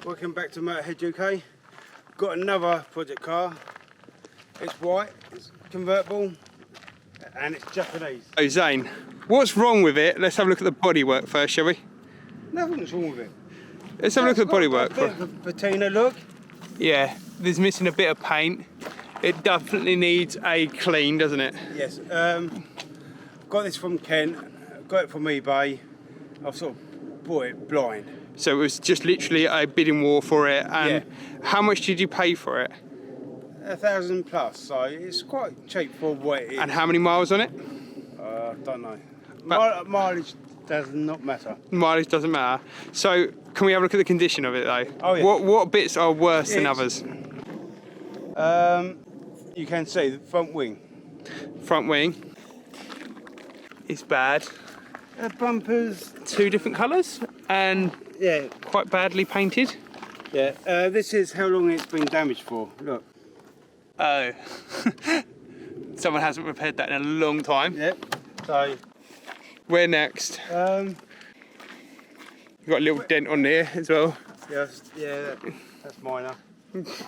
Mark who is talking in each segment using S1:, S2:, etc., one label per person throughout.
S1: Welcome back to Motorhead UK. Got another project car. It's white, it's convertible, and it's Japanese.
S2: Oh, Zane, what's wrong with it? Let's have a look at the bodywork first, shall we?
S1: Nothing's wrong with it.
S2: Let's have a look at the bodywork.
S1: A bit of a patina look.
S2: Yeah, there's missing a bit of paint. It definitely needs a clean, doesn't it?
S1: Yes. Got this from Kent. Got it from eBay. I've sort of bought it blind.
S2: So it was just literally a bidding war for it. And
S1: yeah.
S2: How much did you pay for it?
S1: 1,000 plus, so it's quite cheap for what it is.
S2: And how many miles on it?
S1: Don't know. Mileage does not matter.
S2: Mileage doesn't matter. So can we have a look at the condition of it though?
S1: Oh yeah.
S2: What bits are worse than others?
S1: You can see the front wing.
S2: Front wing is bad.
S1: Bumpers.
S2: Two different colours and
S1: yeah,
S2: quite badly painted.
S1: Yeah. This is how long it's been damaged for. Look.
S2: Oh. Someone hasn't repaired that in a long time.
S1: Yep. So. Where
S2: next?
S1: You've
S2: got a little dent on there as well.
S1: Yes. Yeah. That's minor.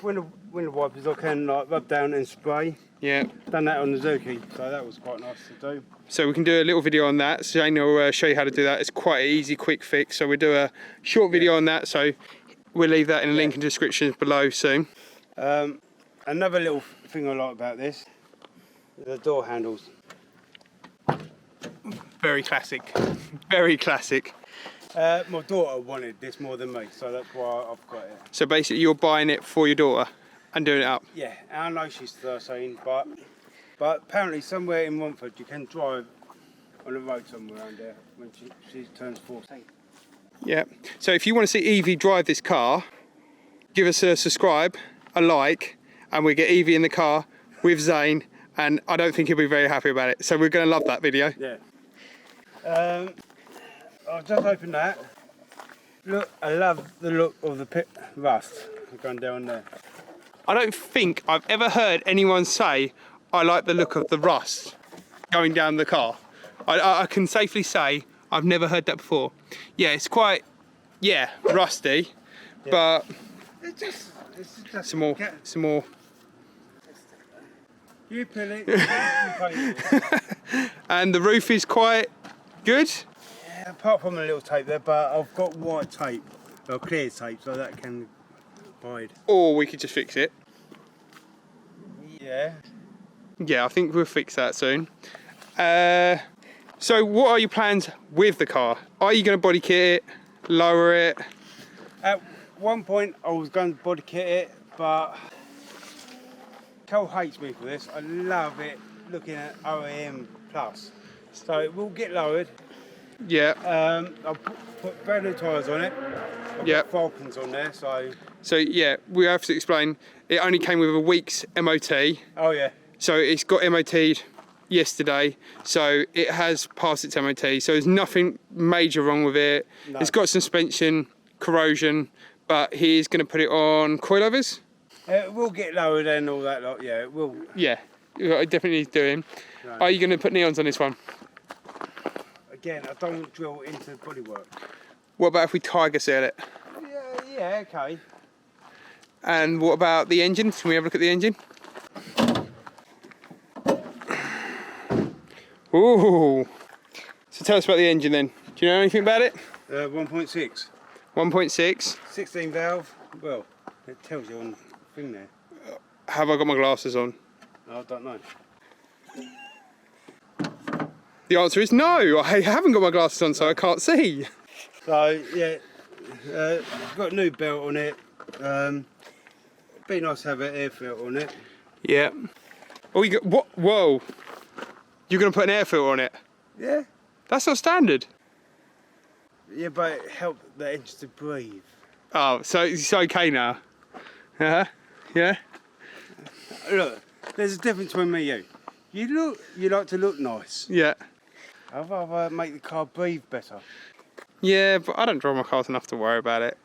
S1: Window wipers I can like rub down and spray.
S2: Yeah.
S1: Done that on the Zuki, so that was quite nice to do.
S2: So we can do a little video on that. Shane will show you how to do that. It's quite an easy, quick fix. So we'll do a short video on that. So we'll leave that in the link in the description below soon.
S1: Another little thing I like about this, the door handles.
S2: Very classic. Very classic.
S1: My daughter wanted this more than me, so that's why I've got it.
S2: So basically you're buying it for your daughter and doing it up?
S1: Yeah, I know she's 13, but apparently somewhere in Romford you can drive on the road somewhere around there when she turns 14.
S2: Yeah, so if you want to see Evie drive this car, give us a subscribe, a like, and we get Evie in the car with Zane, and I don't think he'll be very happy about it. So we're going to love that video.
S1: Yeah. I'll just open that. Look, I love the look of the pit rust going down there.
S2: I don't think I've ever heard anyone say, I like the look of the rust going down the car. I can safely say I've never heard that before. Yeah, it's quite, rusty, yeah. But
S1: it's just
S2: some more.
S1: You peel it, you paint it.
S2: And the roof is quite good.
S1: Yeah, apart from a little tape there, but I've got white tape, or clear tape, so that can hide.
S2: Or we could just fix it.
S1: Yeah.
S2: Yeah, I think we'll fix that soon. So what are your plans with the car? Are you going to body kit it, lower it?
S1: At one point I was going to body kit it, but Cole hates me for this. I love it looking at OEM Plus. So it will get lowered.
S2: Yeah.
S1: I'll put brand new tyres on it. I've got Falcons on there, so...
S2: So yeah, we have to explain, it only came with a week's MOT.
S1: Oh yeah.
S2: So it's got MOT'd yesterday, so it has passed its MOT, so there's nothing major wrong with it. No. It's got suspension, corrosion, but he's going to put it on coilovers.
S1: It will get lowered and all that lot, yeah, it will.
S2: Yeah, it definitely needs doing. Right. Are you going to put neons on this one?
S1: Again, I don't drill into the bodywork.
S2: What about if we tiger seal it?
S1: Yeah, okay.
S2: And what about the engine? Can we have a look at the engine? Ooh. So tell us about the engine then. Do you know anything about it?
S1: 1.6.
S2: 1.6.
S1: 16 valve. Well, it tells you on the thing there.
S2: Have I got my glasses on?
S1: I don't know.
S2: The answer is no. I haven't got my glasses on, so I can't see.
S1: So yeah, got a new belt on it. Be nice to have an air filter on it.
S2: Yeah. Oh, you got what? Whoa! You're gonna put an air filter on it?
S1: Yeah.
S2: That's not standard.
S1: Yeah, but it helped the engine to breathe.
S2: Oh, so it's okay now? Yeah?
S1: Look, there's a difference between me and you. You like to look nice.
S2: Yeah.
S1: I'd rather make the car breathe better.
S2: Yeah, but I don't drive my cars enough to worry about it.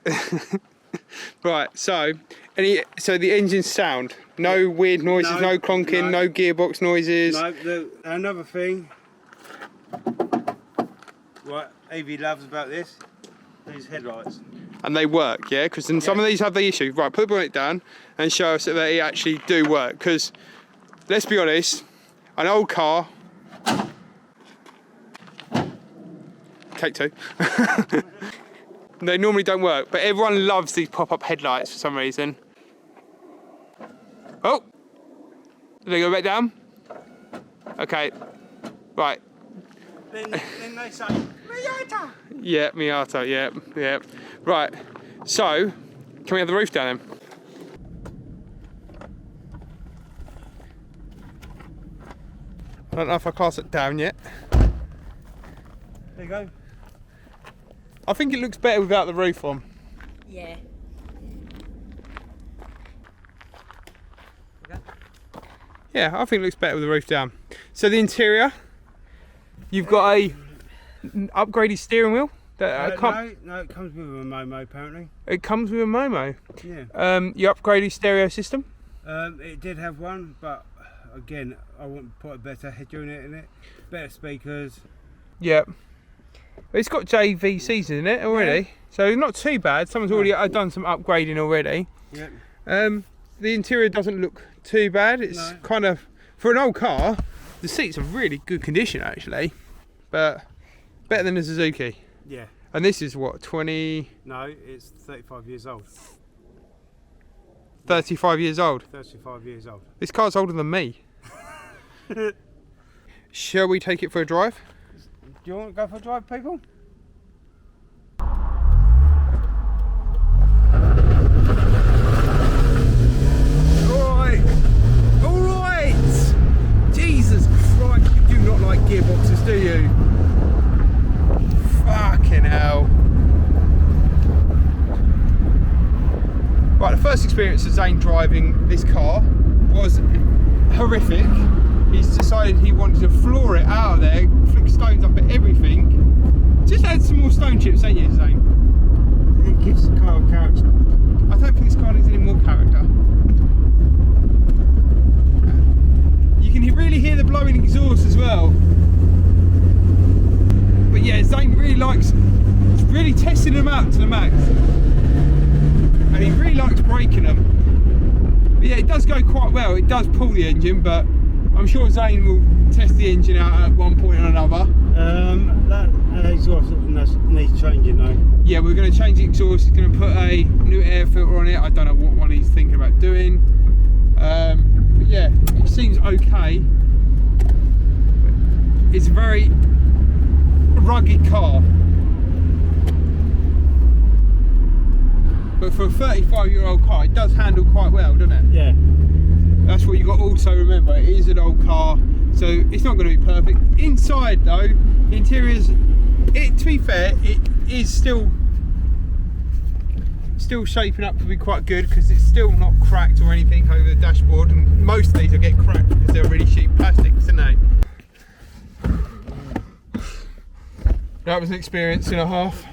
S2: Right, so the engine's sound. No weird noises, no clonking, no gearbox noises.
S1: No, another thing, what Evie loves about this, these headlights.
S2: And they work, yeah? Because some of these have the issue. Right, put the bonnet down and show us that they actually do work. Because, let's be honest, an old car... Take two. They normally don't work, but everyone loves these pop-up headlights for some reason. Oh! Did they go back down? Okay. Right.
S1: Then they say, MIATA!
S2: Yeah, MIATA, yeah. Right, so, can we have the roof down then? I don't know if I class it down yet.
S1: There you go.
S2: I think it looks better without the roof on.
S3: Yeah.
S2: Yeah, I think it looks better with the roof down. So the interior, you've got a upgraded steering wheel.
S1: No, it comes with a Momo apparently.
S2: It comes with a Momo.
S1: Yeah.
S2: Your upgraded stereo system.
S1: It did have one, but again, I want to put a better head unit in it, better speakers.
S2: Yeah. It's got JVCs in it already, yeah. So not too bad. Someone's already done some upgrading already.
S1: Yeah.
S2: The interior doesn't look too bad. It's kind of, for an old car, the seats are really good condition actually, but better than a Suzuki.
S1: Yeah.
S2: And this is what, 20?
S1: No, it's 35 years old.
S2: 35 years old?
S1: 35 years old.
S2: This car's older than me. Shall we take it for a drive?
S1: Do you want to go for a drive, people? Alright! Jesus Christ, you do not like gearboxes, do you?
S2: Fucking hell. Right, the first experience of Zane driving this car was horrific. He's decided he wanted to floor it out of there, flick stones up at everything. Just add some more stone chips, ain't you, Zane?
S1: It gives the car character.
S2: I don't think this car needs any more character. You can really hear the blowing exhaust as well. But yeah, Zane really likes, really testing them out to the max. And he really likes braking them. But yeah, it does go quite well. It does pull the engine, but I'm sure Zane will test the engine out at one point or another.
S1: That exhaust needs changing though.
S2: Yeah, we're going to change the exhaust. He's going to put a new air filter on it. I don't know what one he's thinking about doing. But yeah, it seems okay. It's a very rugged car. But for a 35-year-old car, it does handle quite well, doesn't it?
S1: Yeah.
S2: That's what you got to also remember. It is an old car, so it's not going to be perfect. Inside though, the interior's, to be fair, it is still shaping up to be quite good because it's still not cracked or anything over the dashboard. And most of these will get cracked because they're really cheap plastics, aren't they? That was an experience and a half.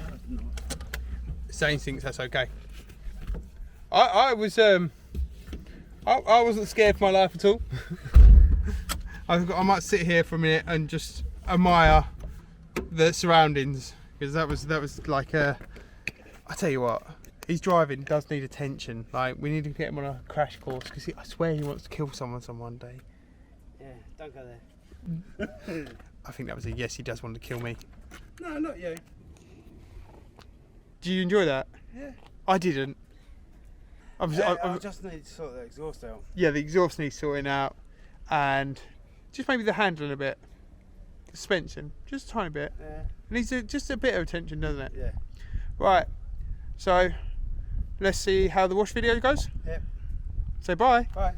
S2: Zane thinks that's okay. I wasn't scared for my life at all. I might sit here for a minute and just admire the surroundings because that was like a. I tell you what, his driving does need attention. Like we need to get him on a crash course because I swear he wants to kill someone one day.
S1: Yeah, don't go there.
S2: I think that was a yes. He does want to kill me.
S1: No, not you.
S2: Do you enjoy that?
S1: Yeah.
S2: I didn't.
S1: I just need to sort the exhaust out.
S2: Yeah, the exhaust needs sorting out, and just maybe the handling a bit, the suspension, just a tiny bit.
S1: Yeah.
S2: It needs just a bit of attention, doesn't it?
S1: Yeah.
S2: Right. So, let's see how the wash video goes.
S1: Yep.
S2: Say bye.
S1: Bye.